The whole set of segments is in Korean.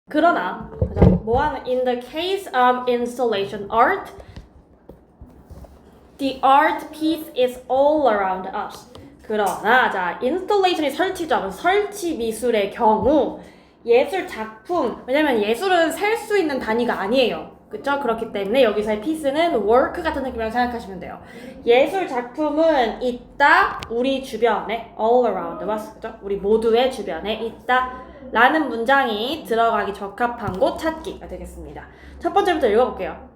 그러나 뭐하는 in the case of installation art, the art piece is all around us. 그러나 자 installation이 설치죠. 설치 미술의 경우 예술 작품, 왜냐면 예술은 셀 수 있는 단위가 아니에요. 그쵸? 그렇기 때문에 여기서의 piece는 work 같은 느낌이라고 생각하시면 돼요. 예술 작품은 있다, 우리 주변에, all around us, 그쵸? 우리 모두의 주변에 있다 라는 문장이 들어가기 적합한 곳 찾기가 되겠습니다. 첫 번째부터 읽어볼게요.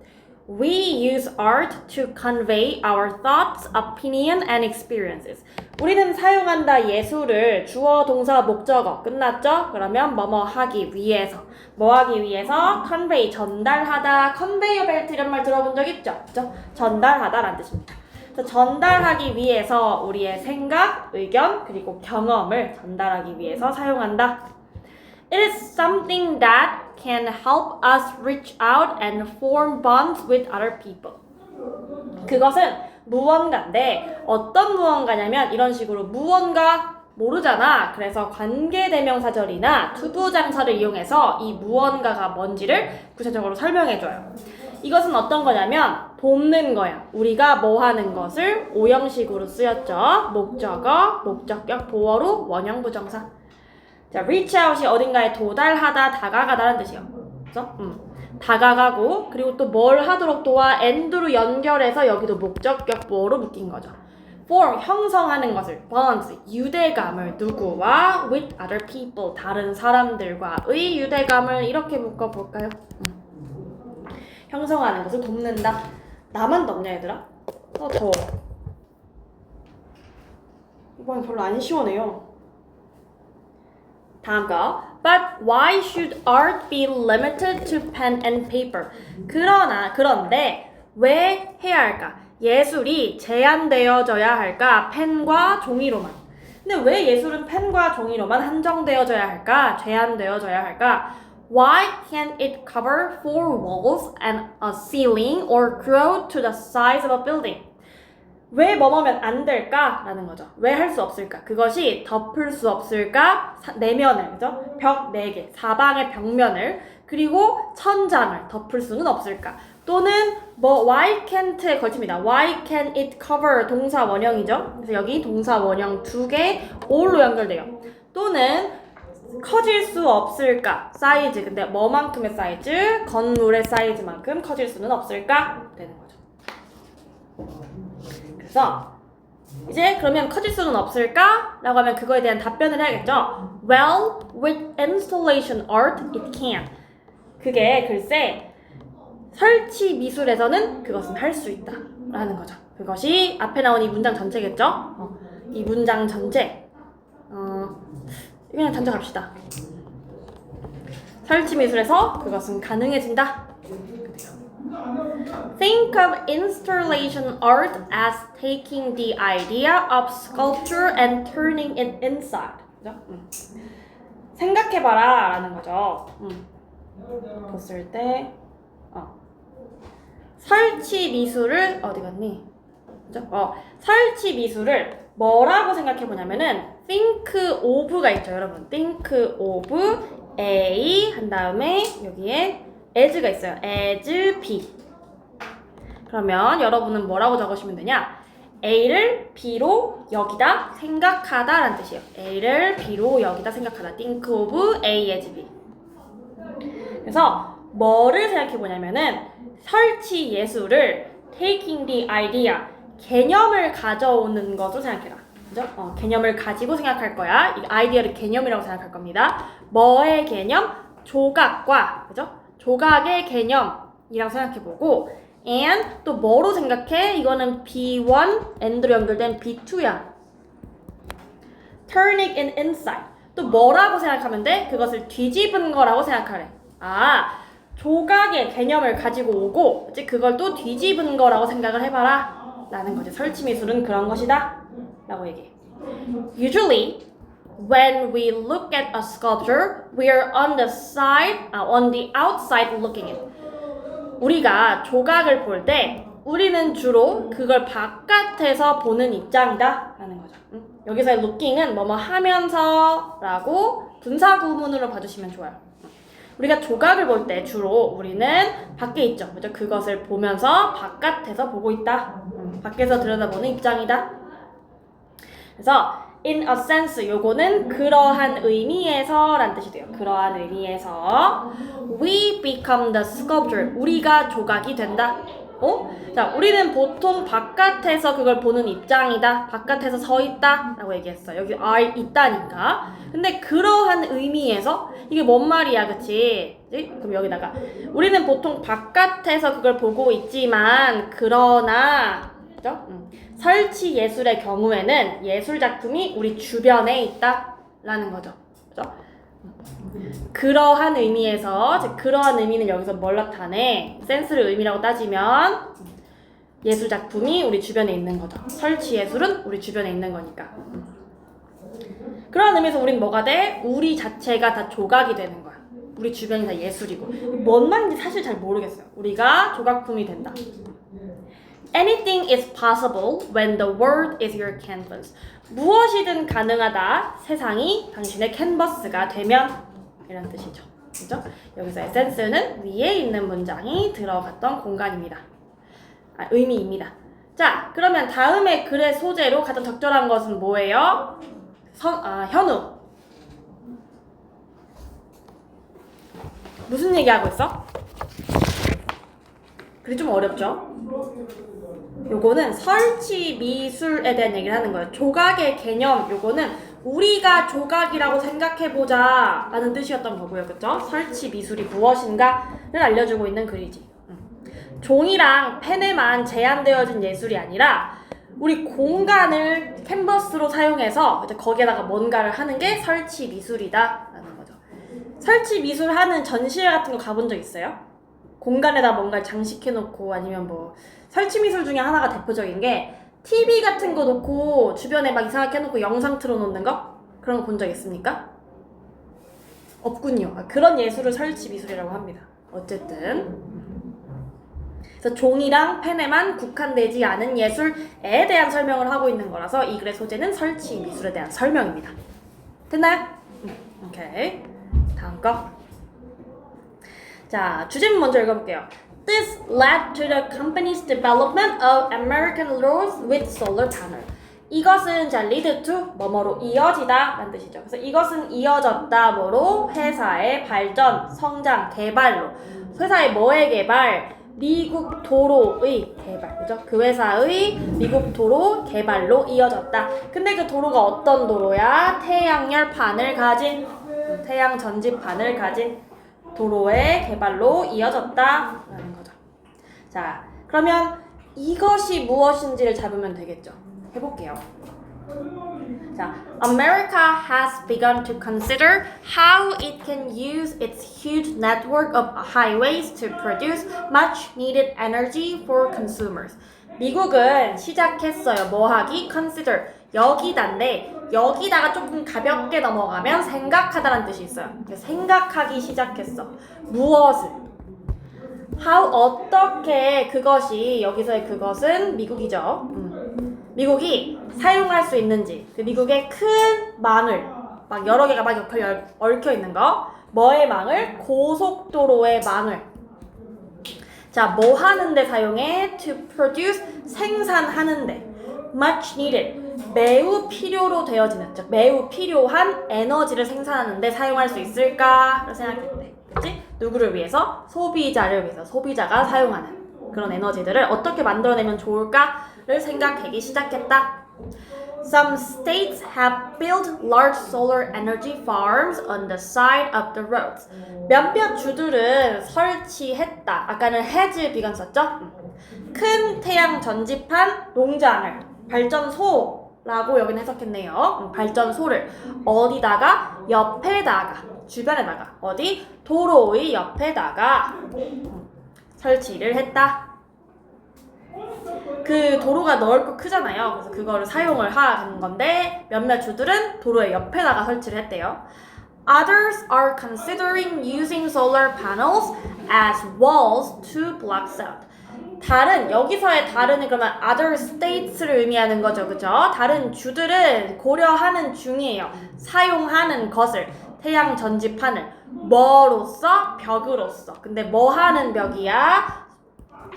We use art to convey our thoughts, opinion, and experiences. 우리는 사용한다 예술을 주어, 동사, 목적어 끝났죠? 그러면 뭐뭐 하기 위해서 뭐 하기 위해서 convey 전달하다 conveyor belt 이런 말 들어본 적 있죠? 그죠? 전달하다 라는 뜻입니다. 전달하기 위해서 우리의 생각, 의견, 그리고 경험을 전달하기 위해서 사용한다. It is something that can help us reach out and form bonds with other people. 그것은 무언가인데 어떤 무언가냐면 이런 식으로 무언가 모르잖아. 그래서 관계대명사절이나 투부장사를 이용해서 이 무언가가 뭔지를 구체적으로 설명해줘요. 이것은 어떤 거냐면 돕는 거야. 우리가 뭐 하는 것을 오형식으로 쓰였죠. 목적어, 목적격, 보어로, 원형 부정사. 자, reach out이 어딘가에 도달하다, 다가가다라는 뜻이에요. 그래서 다가가고 그리고 또 뭘 하도록 도와 and로 연결해서 여기도 목적격 보어로 묶인 거죠. form 형성하는 것을, bonds 유대감을 누구와 with other people 다른 사람들과의 유대감을 이렇게 묶어 볼까요? 형성하는 것을 돕는다. 나만 덥냐 얘들아? 더워. 이번엔 별로 안 시원해요. 다음 거. But why should art be limited to pen and paper? 그런데 왜 해야 할까? 예술이 제한되어져야 할까? 펜과 종이로만. 근데 왜 예술은 펜과 종이로만 한정되어져야 할까? 제한되어져야 할까? Why can't it cover 4 walls and a ceiling or grow to the size of a building? 왜 뭐뭐면 안 될까? 라는 거죠. 왜 할 수 없을까? 그것이 덮을 수 없을까? 내면을, 그죠? 벽 4개, 사방의 벽면을, 그리고 천장을 덮을 수는 없을까? 또는 why can't에 걸칩니다. Why can't it cover 동사 원형이죠? 그래서 여기 동사 원형 2개, all로 연결돼요. 또는 커질 수 없을까? 사이즈, 근데 뭐만큼의 사이즈? 건물의 사이즈만큼 커질 수는 없을까? 되는 거죠. 그래서 이제 그러면 커질 수는 없을까? 라고 하면 그거에 대한 답변을 해야겠죠. Well, with installation art, it can. 그게 글쎄 설치 미술에서는 그것은 할 수 있다 라는 거죠. 그것이 앞에 나온 이 문장 전체겠죠. 이 문장 전체 그냥 단정합시다. 설치 미술에서 그것은 가능해진다. Think of installation art as taking the idea of sculpture and turning it inside. 그죠? 생각해봐라 라는 거죠. 봤을 때 설치 미술을 어디 갔니? 그죠? 설치 미술을 뭐라고 생각해보냐면은 think of가 있죠 여러분. think of A 한 다음에 여기에 as가 있어요. as B. 그러면 여러분은 뭐라고 적으시면 되냐? A를 B로 여기다 생각하다 라는 뜻이에요. A를 B로 여기다 생각하다. think of A as B. 그래서 뭐를 생각해 보냐면은 설치 예술을 taking the idea, 개념을 가져오는 것으로 생각해라. 그죠? 개념을 가지고 생각할 거야. 이 아이디어를 개념이라고 생각할 겁니다. 뭐의 개념? 조각과, 그죠? 조각의 개념이라고 생각해보고 and 또 뭐로 생각해? 이거는 B1, and로 연결된 B2야. turn it in inside. 또 뭐라고 생각하면 돼? 그것을 뒤집은 거라고 생각하래. 조각의 개념을 가지고 오고 이제 그걸 또 뒤집은 거라고 생각을 해봐라 라는 거지. 설치 미술은 그런 것이다 라고 얘기해. Usually when we look at a sculpture, we are on the outside looking it. 우리가 조각을 볼 때 우리는 주로 그걸 바깥에서 보는 입장이다 라는 거죠. 여기서의 looking은 뭐뭐 하면서 라고 분사 구문으로 봐주시면 좋아요. 우리가 조각을 볼 때 주로 우리는 밖에 있죠. 그죠? 그것을 보면서 바깥에서 보고 있다. 밖에서 들여다보는 입장이다. 그래서 in a sense 요거는 그러한 의미에서 라는 뜻이 돼요. 그러한 의미에서 we become the sculpture. 우리가 조각이 된다. 자, 우리는 보통 바깥에서 그걸 보는 입장이다. 바깥에서 서 있다. 라고 얘기했어. 여기 are 있다니까. 근데 그러한 의미에서 이게 뭔 말이야, 그치? 그럼 여기다가 우리는 보통 바깥에서 그걸 보고 있지만 그러나 그죠? 설치 예술의 경우에는 예술 작품이 우리 주변에 있다. 라는 거죠. 그죠? 그러한 의미에서 즉 그러한 의미는 여기서 뭘 나타내? 센스를 의미라고 따지면 예술 작품이 우리 주변에 있는 거죠. 설치 예술은 우리 주변에 있는 거니까. 그러한 의미에서 우린 뭐가 돼? 우리 자체가 다 조각이 되는 거야. 우리 주변이 다 예술이고. 뭔 말인지 사실 잘 모르겠어요. 우리가 조각품이 된다. Anything is possible when the world is your canvas. 무엇이든 가능하다. 세상이 당신의 캔버스가 되면 이런 뜻이죠. 그죠? 여기서 에센스는 위에 있는 문장이 들어갔던 공간입니다. 의미입니다. 자, 그러면 다음에 글의 소재로 가장 적절한 것은 뭐예요? 현우. 무슨 얘기하고 있어? 그게 좀 어렵죠? 요거는 설치 미술에 대한 얘기를 하는 거예요. 조각의 개념, 요거는 우리가 조각이라고 생각해보자 라는 뜻이었던 거고요. 그쵸? 설치 미술이 무엇인가를 알려주고 있는 글이지. 종이랑 펜에만 제한되어진 예술이 아니라 우리 공간을 캔버스로 사용해서 이제 거기에다가 뭔가를 하는 게 설치 미술이다 라는 거죠. 설치 미술 하는 전시회 같은 거 가본 적 있어요? 공간에다 뭔가를 장식해놓고 아니면 뭐 설치 미술 중에 하나가 대표적인 게 TV 같은 거 놓고 주변에 막 이상하게 해놓고 영상 틀어놓는 거? 그런 거 본 적 있습니까? 없군요. 그런 예술을 설치 미술이라고 합니다. 어쨌든 그래서 종이랑 펜에만 국한되지 않은 예술에 대한 설명을 하고 있는 거라서 이 글의 소재는 설치 미술에 대한 설명입니다. 됐나요? 오케이. 다음 거. 자, 주제문 먼저 읽어볼게요. This led to the company's development of American roads with solar panel. 이것은 자 lead to 뭐뭐로 이어지다 라는 뜻이죠. 그래서 이것은 이어졌다 뭐로 회사의 발전, 성장, 개발로. 회사의 뭐의 개발? 미국 도로의 개발. 그죠? 그 회사의 미국 도로 개발로 이어졌다. 근데 그 도로가 어떤 도로야? 태양열판을 가진 태양 전지판을 가진 도로의 개발로 이어졌다라는 거죠. 자, 그러면 이것이 무엇인지를 잡으면 되겠죠. 해볼게요. 자, America has begun to consider how it can use its huge network of highways to produce much needed energy for consumers. 미국은 시작했어요. 뭐 하기? Consider. 여기다인데 여기다가 조금 가볍게 넘어가면 생각하다라는 뜻이 있어요. 생각하기 시작했어. 무엇을? How 어떻게 그것이 여기서의 그것은 미국이죠. 미국이 사용할 수 있는지 그 미국의 큰 망을 막 여러 개가 막 옆에 얽혀 있는 거 뭐의 망을? 고속도로의 망을 자, 뭐 하는데 사용해? To produce 생산하는데 much needed 매우 필요로 되어지는 즉 매우 필요한 에너지를 생산하는데 사용할 수 있을까를 생각했대. 그치? 누구를 위해서? 소비자를 위해서 소비자가 사용하는 그런 에너지들을 어떻게 만들어내면 좋을까를 생각하기 시작했다. Some states have built large solar energy farms on the side of the roads. 몇몇 주들은 설치했다. 아까는 has 비관 썼죠? 큰 태양 전지판 농장을 발전소라고 여기는 해석했네요. 발전소를 어디다가? 옆에다가 주변에다가 어디? 도로의 옆에다가 설치를 했다. 그 도로가 넓고 크잖아요. 그래서 그거를 사용을 하는 건데 몇몇 주들은 도로의 옆에다가 설치를 했대요. Others are considering using solar panels as walls to block sound. 다른, 여기서의 다른은 그러면 other states를 의미하는 거죠. 그죠? 다른 주들은 고려하는 중이에요. 사용하는 것을, 태양 전지판을 뭐로서? 벽으로서. 근데 뭐 하는 벽이야?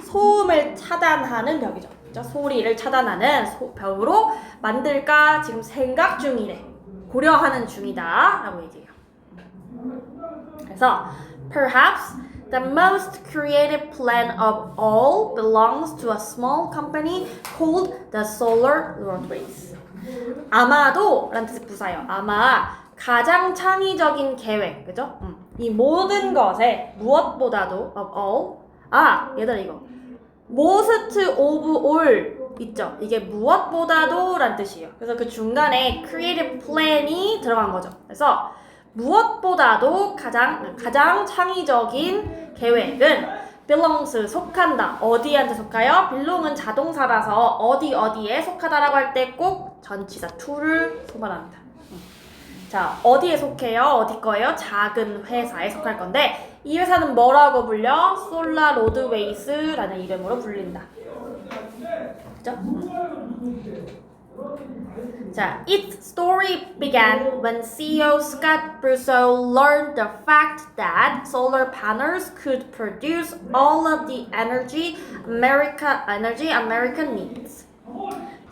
소음을 차단하는 벽이죠. 그죠? 소리를 차단하는 벽으로 만들까 지금 생각 중이래. 고려하는 중이다 라고 얘기해요. 그래서 perhaps the most creative plan of all belongs to a small company called the Solar Roadways. 아마도 라는 뜻의 부사예요. 아마 가장 창의적인 계획, 그죠? 이 모든 것에 무엇보다도 of all. 얘들아 이거 most of all 있죠? 이게 무엇보다도 라는 뜻이에요. 그래서 그 중간에 creative plan이 들어간 거죠. 그래서 무엇보다도 가장 창의적인 계획은 belongs 속한다. 어디한테 속하여? belong은 자동사라서 어디에 속하다라고 할 때 꼭 전치사 to를 소발합니다. 자, 어디에 속해요? 어디 거예요? 작은 회사에 속할 건데 이 회사는 뭐라고 불려? 솔라 로드웨이스라는 이름으로 불린다. 그죠? 자, its story began when CEO Scott Russo learned the fact that solar panels could produce all of the energy American needs.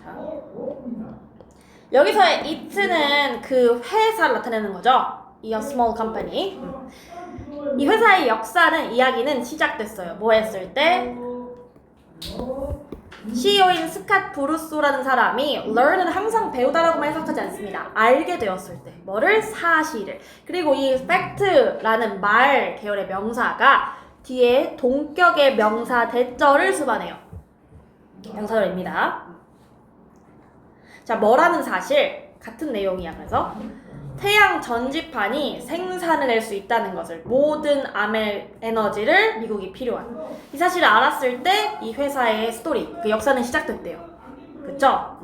자, 여기서의 it는 그 회사를 나타내는 거죠. 이 small company. 이 회사의 역사는 이야기는 시작됐어요. 뭐 했을 때? CEO인 스캇 브루소라는 사람이 learn은 항상 배우다라고만 해석하지 않습니다. 알게 되었을 때 뭐를? 사실을. 그리고 이 fact라는 말 계열의 명사가 뒤에 동격의 명사 대절을 수반해요. 명사절입니다. 자, 뭐라는 사실? 같은 내용이야. 그래서 태양 전지판이 생산을 낼 수 있다는 것을, 모든 암의 에너지를 미국이 필요한 이 사실을 알았을 때 이 회사의 스토리, 그 역사는 시작됐대요. 그쵸?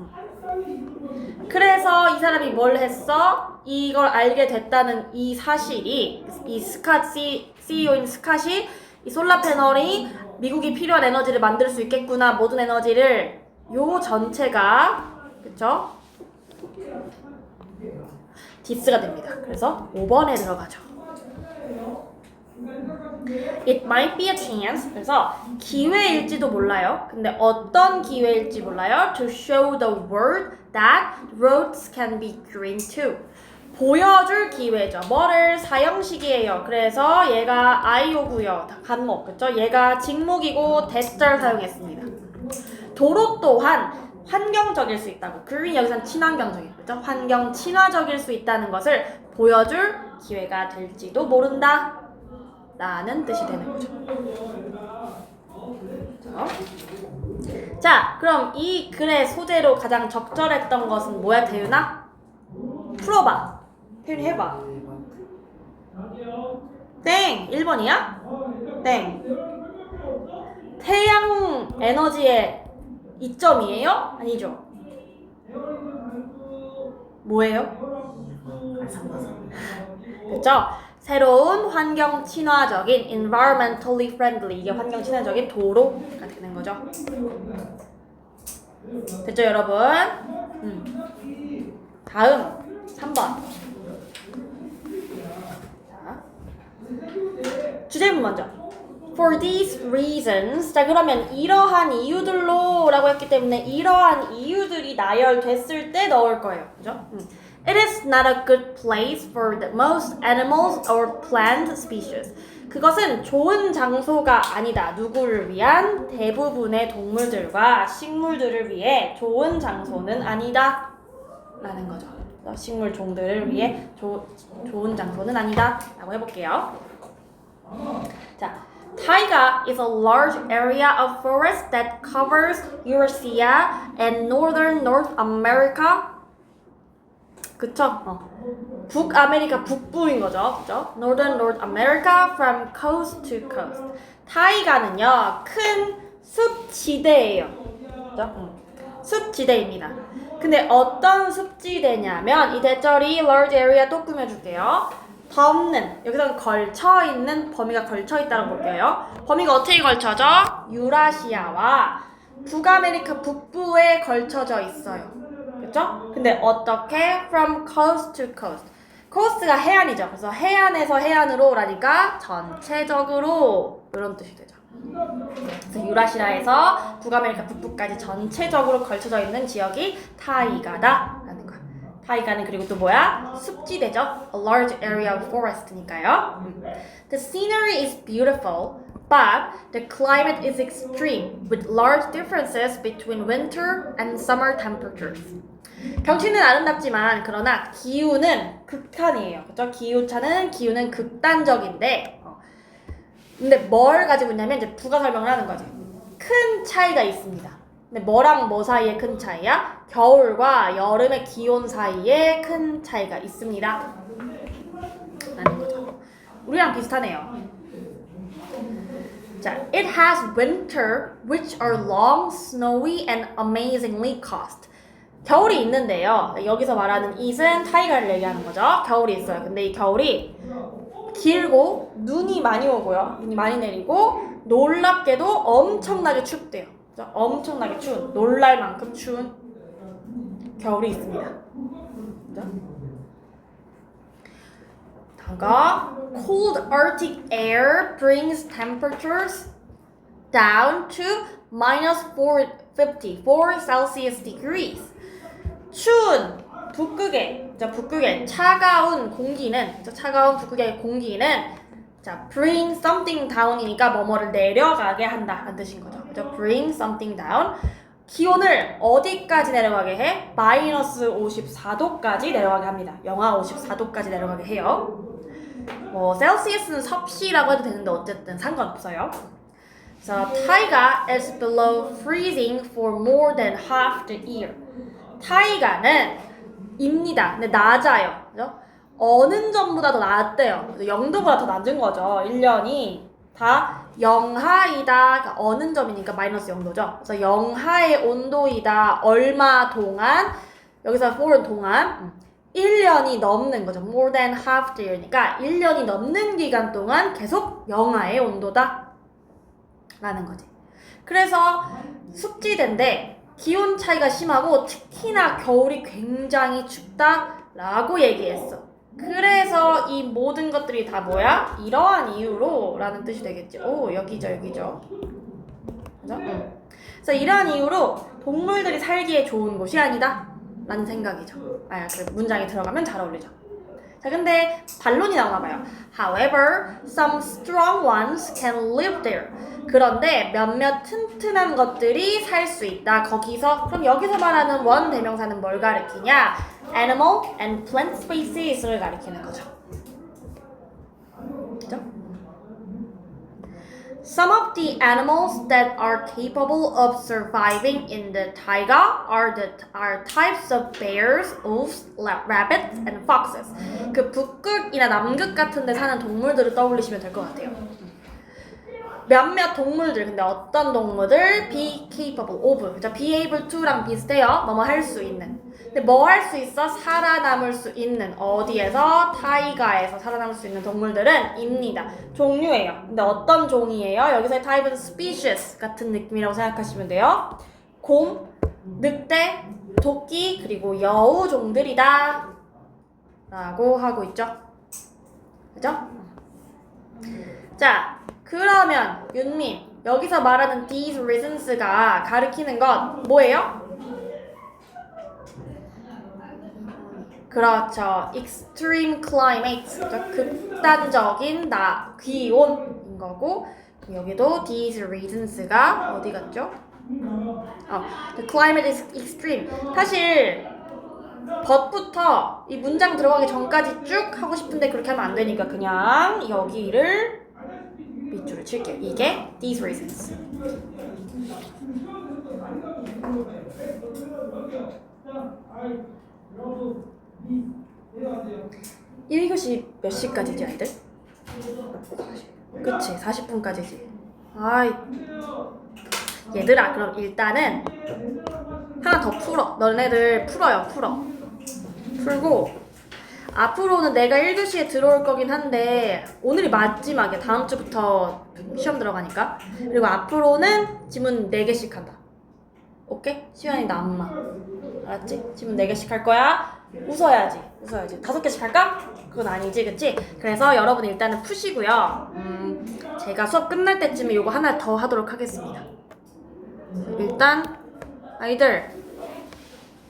그래서 이 사람이 뭘 했어? 이걸 알게 됐다는 이 사실이, 이 CEO인 스캇이 이 솔라 패널이 미국이 필요한 에너지를 만들 수 있겠구나, 모든 에너지를, 요 전체가, 그쵸? 디스가 됩니다. 그래서 5번에 들어가죠. It might be a chance. 그래서 기회일지도 몰라요. 근데 어떤 기회일지 몰라요. To show the world that roads can be green too. 보여줄 기회죠. 뭐를? 사형식이에요. 그래서 얘가 I오고요. 간목, 그쵸? 얘가 직목이고 대절 사용했습니다. 도로 또한 환경적일 수 있다고. green 여기서는 친환경적인 거죠. 환경 친화적일 수 있다는 것을 보여줄 기회가 될지도 모른다 라는 뜻이 되는 거죠. 자, 그럼 이 글의 소재로 가장 적절했던 것은 뭐야, 태윤아? 풀어봐. 태윤이 해봐. 땡! 1번이야? 땡. 태양 에너지의 이점이에요? 아니죠? 뭐예요? 그쵸? 새로운 환경 친화적인 environmentally friendly, 이게 환경 친화적인 도로가 되는 거죠. 됐죠, 여러분? 다음 3번. 자, 주제문 먼저. For these reasons. 자, 그러면 이러한 이유들로 라고 했기 때문에 이러한 이유들이 나열됐을 때 넣을 거예요. 그죠? It is not a good place for the most animals or plant species. 그것은 좋은 장소가 아니다. 누구를 위한? 대부분의 동물들과 식물들을 위해 좋은 장소는 아니다 라는 거죠. 식물 종들을 위해 좋은 장소는 아니다 라고 해볼게요. 자, Taiga is a large area of forest that covers Eurasia and northern North America. 그쵸? 북아메리카 북부인 거죠. 그죠? Northern North America from coast to coast. 타이가는요, 큰 숲지대예요. 그죠? 숲지대입니다. 근데 어떤 숲지대냐면, 이 대절이 large area 또 꾸며줄게요. 덮는, 여기서 걸쳐있는, 범위가 걸쳐있다고 볼게요. 범위가 어떻게 걸쳐져? 유라시아와 북아메리카 북부에 걸쳐져 있어요. 그쵸? 근데 어떻게? From coast to coast. coast가 해안이죠. 그래서 해안에서 해안으로라니까 전체적으로 이런 뜻이 되죠. 그래서 유라시아에서 북아메리카 북부까지 전체적으로 걸쳐져 있는 지역이 타이가다라는 거야. 타이가는 그리고 또 뭐야? 습지대죠. A large area of forest니까요. The scenery is beautiful, but the climate is extreme, with large differences between winter and summer temperatures. 경치는 아름답지만 그러나 기후는 극한이에요. 그렇죠? 기후는 극단적인데 근데 뭘 가지고 있냐면 이제 부가 설명을 하는 거지. 큰 차이가 있습니다. 근데 뭐랑 뭐 사이에 큰 차이야? 겨울과 여름의 기온 사이에 큰 차이가 있습니다. 라는 거죠. 우리랑 비슷하네요. 자, it has winter which are long, snowy and amazingly cold. 겨울이 있는데요. 여기서 말하는 it은 타이가를 얘기하는 거죠. 겨울이 있어요. 근데 이 겨울이 길고 눈이 많이 오고요. 눈이 많이 내리고 놀랍게도 엄청나게 춥대요. 그죠? 엄청나게 추운, 놀랄 만큼 추운 겨울이 있습니다. 그죠? 다음가 cold Arctic air brings temperatures down to minus 454 Celsius degrees. 추운 북극의 차가운 북극의 공기는 자, bring something down이니까 뭐뭐를 내려가게 한다 라는 뜻인 거죠. 그죠? bring something down. 기온을 어디까지 내려가게 해? 마이너스 54도까지 내려가게 합니다. 영하 54도까지 내려가게 해요. 뭐 셀시우스는 섭씨라고 해도 되는데 어쨌든 상관없어요. So, 타이가 is below freezing for more than half the year. 타이가는 입니다. 근데 낮아요. 그죠? 어느 점보다 더 낮대요. 0도보다 더 낮은 거죠. 1년이 다 영하이다. 그러니까 어느 점이니까 마이너스 0도죠. 그래서 영하의 온도이다. 얼마 동안 여기서 for은 동안 1년이 넘는 거죠. more than half the year니까 1년이 넘는 기간 동안 계속 영하의 온도다 라는 거지. 그래서 습지대인데 기온 차이가 심하고 특히나 겨울이 굉장히 춥다라고 얘기했어. 그래서 이 모든 것들이 다 뭐야? 이러한 이유로 라는 뜻이 되겠지. 오, 여기죠. 그죠? 그래서 이러한 이유로 동물들이 살기에 좋은 곳이 아니다 라는 생각이죠. 그 문장에 들어가면 잘 어울리죠. 자, 근데 반론이 나오나봐요. However, some strong ones can live there. 그런데 몇몇 튼튼한 것들이 살 수 있다. 거기서 그럼 여기서 말하는 원 대명사는 뭘 가리키냐? Animal and plant species를 가리키는 거죠. 그죠? Some of the animals that are capable of surviving in the taiga are types of bears, wolves, rabbits, and foxes. 그 북극이나 남극 같은 데 사는 동물들을 떠올리시면 될 것 같아요. 몇몇 동물들, 근데 어떤 동물들? be capable of, 그죠? be able to랑 비슷해요. 뭐뭐 할 수 있는. 근데 뭐 할 수 있어? 살아남을 수 있는. 어디에서? 타이가에서 살아남을 수 있는 동물들은 입니다. 종류예요. 근데 어떤 종이에요? 여기서의 타입은 species 같은 느낌이라고 생각하시면 돼요. 곰, 늑대, 토끼, 그리고 여우종들이다 라고 하고 있죠. 그죠? 자, 그러면 윤민, 여기서 말하는 these reasons가 가리키는 건 뭐예요? 그렇죠. extreme climate, 극단적인 기온인 거고, 여기도 these reasons가 어디 갔죠? the climate is extreme. 사실 but부터 이 문장 들어가기 전까지 쭉 하고 싶은데 그렇게 하면 안 되니까 그냥 여기를 밑줄을 칠게요. 이게 these reasons. 1교시 몇 시까지지, 아이들? 그치, 40분까지지. 아이, 얘들아, 그럼 일단은 하나 더 풀어. 너네들 풀어요. 풀고 앞으로는 내가 1교시에 들어올 거긴 한데 오늘이 마지막이야. 다음 주부터 시험 들어가니까. 그리고 앞으로는 지문 4개씩 한다. 오케이? 시간이 남아. 알았지? 지문 4개씩 할 거야. 웃어야지. 5개씩 할까? 그건 아니지, 그치? 그래서 여러분 일단은 푸시고요. 제가 수업 끝날 때쯤에 요거 하나 더 하도록 하겠습니다. 일단 아이들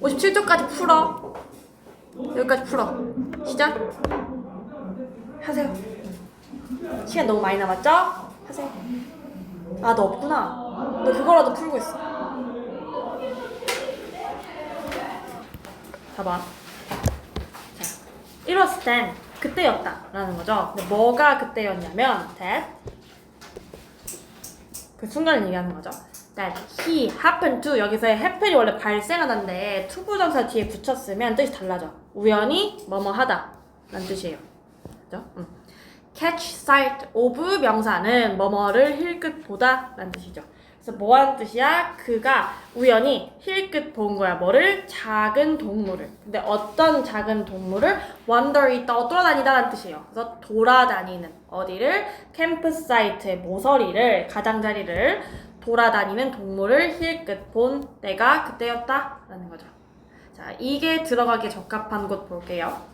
57쪽까지 풀어. 여기까지 풀어. 시작. 하세요. 시간 너무 많이 남았죠? 하세요. 아, 너 없구나. 너 그거라도 풀고 있어. 봐봐. 자, it was then. 그때였다. 라는 거죠. 근데 뭐가 그때였냐면 that. 그 순간을 얘기하는 거죠. that he happened to. 여기서의 happen이 원래 발생하는데 투부정사 뒤에 붙였으면 뜻이 달라져. 우연히 뭐뭐 하다. 라는 뜻이에요. 그죠? catch sight of 명사는 뭐뭐를 힐끗 보다 라는 뜻이죠. 그래서 뭐 하는 뜻이야? 그가 우연히 힐끗 본 거야. 뭐를? 작은 동물을. 근데 어떤 작은 동물을? wander이 떠돌아다니다 라는 뜻이에요. 그래서 돌아다니는 어디를? 캠프사이트의 모서리를, 가장자리를 돌아다니는 동물을 힐끗 본 때가 그때였다 라는 거죠. 자, 이게 들어가기에 적합한 곳 볼게요.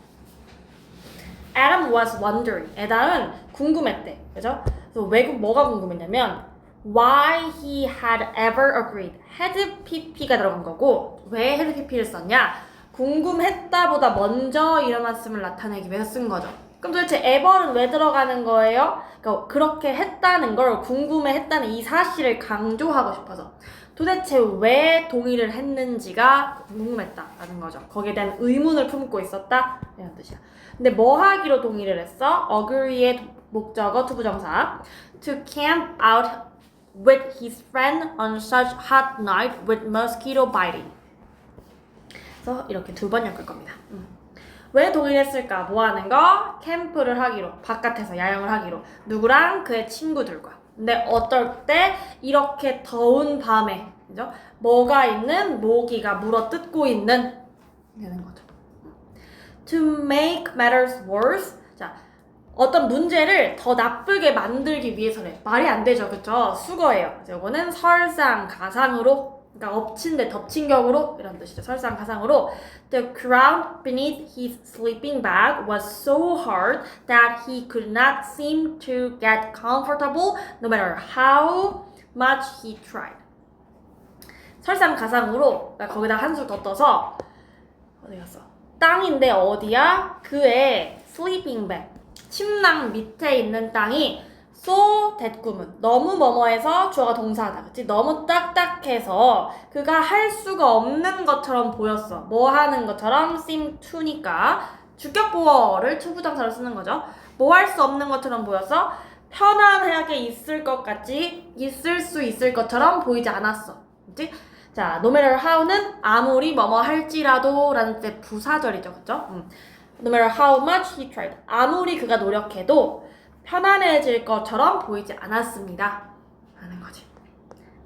Adam was wondering. 에담은 궁금했대. 그죠? 그래서 왜 뭐가 궁금했냐면 why he had ever agreed. had pp가 들어간 거고 왜 had pp를 썼냐? 궁금했다보다 먼저 이런 말씀을 나타내기 위해서 쓴 거죠. 그럼 도대체 ever는 왜 들어가는 거예요? 그러니까 그렇게 했다는 걸 궁금해했다는 이 사실을 강조하고 싶어서 도대체 왜 동의를 했는지가 궁금했다라는 거죠. 거기에 대한 의문을 품고 있었다 이런 뜻이야. 근데 뭐 하기로 동의를 했어? agree의 목적어 투부정사 to camp out with his friend on such hot night with mosquito biting. 그래서 이렇게 두 번 엮을 겁니다. 왜 동의를 했을까? 뭐 하는 거? 캠프를 하기로, 바깥에서 야영을 하기로. 누구랑? 그의 친구들과. 근데 어떨 때 이렇게 더운 밤에, 그죠? 뭐가 있는? 모기가 물어뜯고 있는 되는 거죠. To make matters worse. 자, 어떤 문제를 더 나쁘게 만들기 위해서래. 말이 안 되죠, 그쵸? 수거예요. 이거는 설상가상으로, 그러니까 엎친 데 덮친 격으로 이런 뜻이죠. 설상가상으로 the ground beneath his sleeping bag was so hard that he could not seem to get comfortable no matter how much he tried. 설상가상으로 그러니까 거기다 한 술 더 떠서 어디 갔어? 땅인데 어디야? 그의 sleeping bag 침낭 밑에 있는 땅이 so 대꾸문 너무 뭐뭐해서 주어가 동사다. 그치? 너무 딱딱해서 그가 할 수가 없는 것처럼 보였어. 뭐 하는 것처럼 seem to니까 주격보어를 투부정사로 쓰는 거죠. 뭐 할 수 없는 것처럼 보였어? 편안하게 있을 것 같지 있을 수 있을 것처럼 보이지 않았어. 그치? 자, no matter how는 아무리 뭐뭐 할지라도 라는 뜻의 부사절이죠. 그쵸? No matter how much he tried. 아무리 그가 노력해도 편안해질 것처럼 보이지 않았습니다. 하는 거지.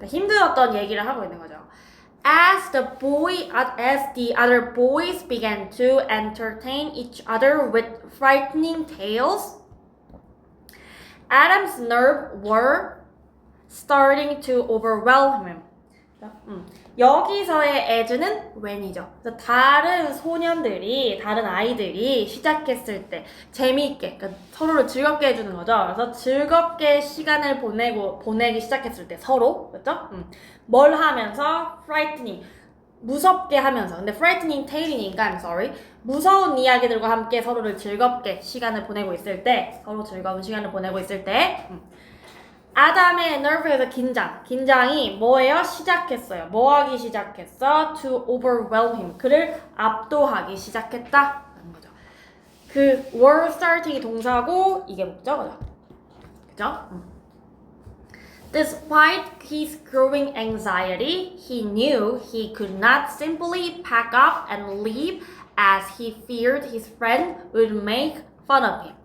힘들었던 얘기를 하고 있는 거죠. As the other boys began to entertain each other with frightening tales, Adam's nerves were starting to overwhelm him. 여기서의 as는 when이죠. 그래서 다른 소년들이, 다른 아이들이 시작했을 때 재미있게, 그러니까 서로를 즐겁게 해주는 거죠. 그래서 즐겁게 시간을 보내기 시작했을 때 서로, 그렇죠? 뭘 하면서 frightening, 무섭게 하면서. 근데 frightening tale이니까 I'm sorry. 무서운 이야기들과 함께 서로를 즐겁게 시간을 보내고 있을 때, 서로 즐거운 시간을 보내고 있을 때. 아담의 nerve에서 긴장이 뭐예요? 시작했어요. 뭐 하기 시작했어? To overwhelm him. 그를 압도하기 시작했다 라는 거죠. 그 were starting이 동사고 이게 목적어죠. 그죠? Despite his growing anxiety, he knew he could not simply pack up and leave as he feared his friend would make fun of him.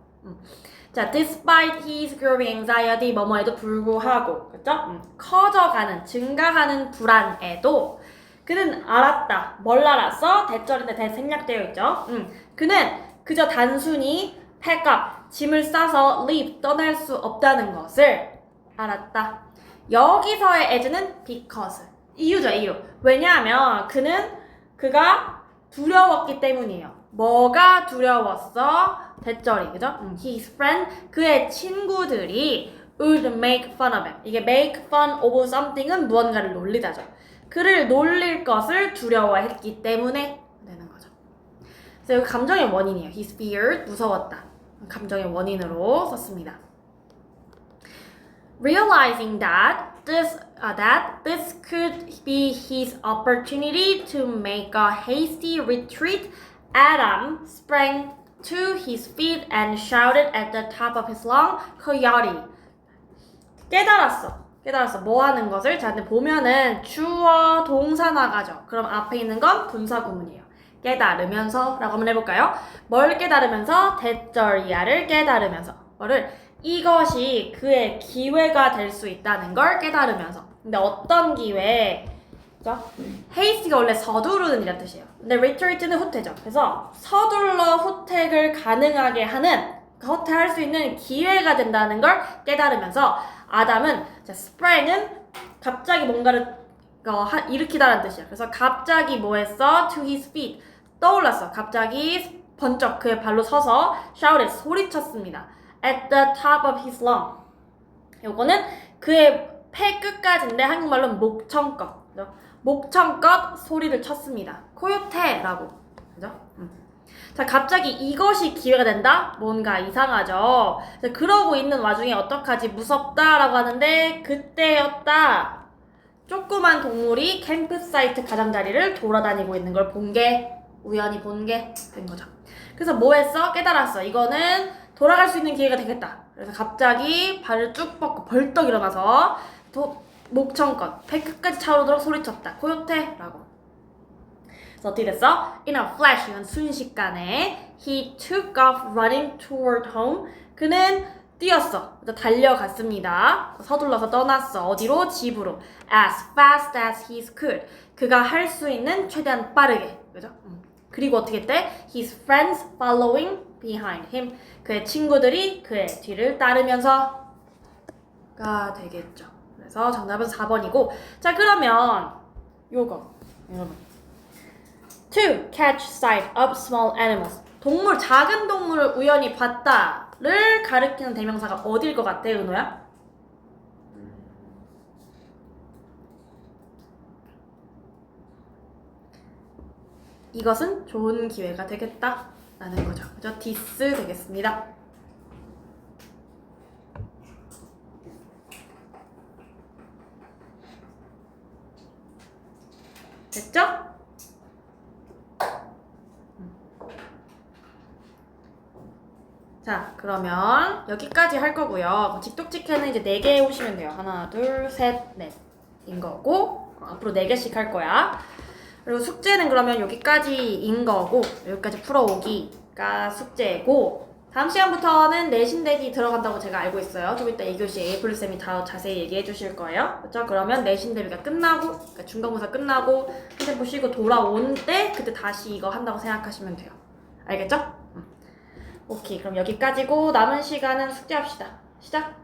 자, despite his growing anxiety, 뭐뭐에도 불구하고, 그쵸? 커져가는, 증가하는 불안에도 그는 알았다. 뭘 알았어? 대절인데 대 생략되어 있죠? 그는 그저 단순히 pack up, 짐을 싸서 leave, 떠날 수 없다는 것을 알았다. 여기서의 as는 because. 이유죠, 이유. 왜냐하면 그가 두려웠기 때문이에요. 뭐가 두려웠어? 대절이, 그죠? His friend, 그의 친구들이 would make fun of him. 이게 make fun of something은 무언가를 놀리다죠. 그를 놀릴 것을 두려워했기 때문에 되는 거죠. 그래서 여기 감정의 원인이에요. He feared, 무서웠다. 감정의 원인으로 썼습니다. Realizing that this could be his opportunity to make a hasty retreat, Adam sprang to his feet and shouted at the top of his lungs, Coyote. 깨달았어. 뭐 하는 것을? 자, 근데 보면은 주어 동사 나가죠. 그럼 앞에 있는 건 분사 구문이에요. 깨달으면서 라고 한번 해볼까요? 뭘 깨달으면서? 대절이야를 깨달으면서. 뭐를? 이것이 그의 기회가 될 수 있다는 걸 깨달으면서. 근데 어떤 기회? 그죠? haste가 원래 서두르는 이란 뜻이에요. 근데 retreat는 후퇴죠. 그래서 서둘러 후퇴를 가능하게 하는, 후퇴할 수 있는 기회가 된다는 걸 깨달으면서 아담은, 자, sprang은 갑자기 뭔가를 일으키다라는 뜻이야. 그래서 갑자기 뭐 했어? To his feet. 떠올랐어. 갑자기 번쩍 그의 발로 서서 shouted, 소리쳤습니다. At the top of his lung. 요거는 그의 폐 끝까지인데 한국말로는 목청껏. 그죠? 목청껏 소리를 쳤습니다. 코요테라고. 그죠? 자, 갑자기 이것이 기회가 된다? 뭔가 이상하죠? 그러고 있는 와중에 어떡하지? 무섭다라고 하는데 그때였다. 조그만 동물이 캠프사이트 가장자리를 돌아다니고 있는 걸 우연히 본 게 된 거죠. 그래서 뭐 했어? 깨달았어. 이거는 돌아갈 수 있는 기회가 되겠다. 그래서 갑자기 발을 쭉 뻗고 벌떡 일어나서 목청껏 배 끝까지 차오르도록 소리쳤다. 코요테라고. 그래서 어떻게 됐어? In a flash, 이건 순식간에 he took off running toward home. 그는 뛰었어. 달려갔습니다. 서둘러서 떠났어. 어디로? 집으로. As fast as he could. 그가 할 수 있는 최대한 빠르게. 그죠? 그리고 어떻게 했대? His friends following behind him. 그의 친구들이 그의 뒤를 따르면서가 되겠죠. 그래서 정답은 4번이고. 자, 그러면 요거 여러분, to catch sight of small animals. 작은 동물을 우연히 봤다를 가리키는 대명사가 어딜 것 같아, 은호야? 이것은 좋은 기회가 되겠다 라는 거죠. 그죠? this 되겠습니다. 됐죠? 자, 그러면 여기까지 할 거고요. 직독직해는 이제 4개 오시면 돼요. 하나, 둘, 셋, 넷인 거고, 앞으로 4개씩 할 거야. 그리고 숙제는 그러면 여기까지인 거고, 여기까지 풀어오기가 숙제고, 다음 시간부터는 내신 대비 들어간다고 제가 알고 있어요. 좀 이따 2교시 에이플쌤이 다 자세히 얘기해 주실 거예요. 그렇죠? 그러면 내신 대비가 끝나고, 그러니까 중간고사 끝나고, 선생님 보시고 돌아온 때 그때 다시 이거 한다고 생각하시면 돼요. 알겠죠? 오케이, 그럼 여기까지고 남은 시간은 숙제합시다. 시작!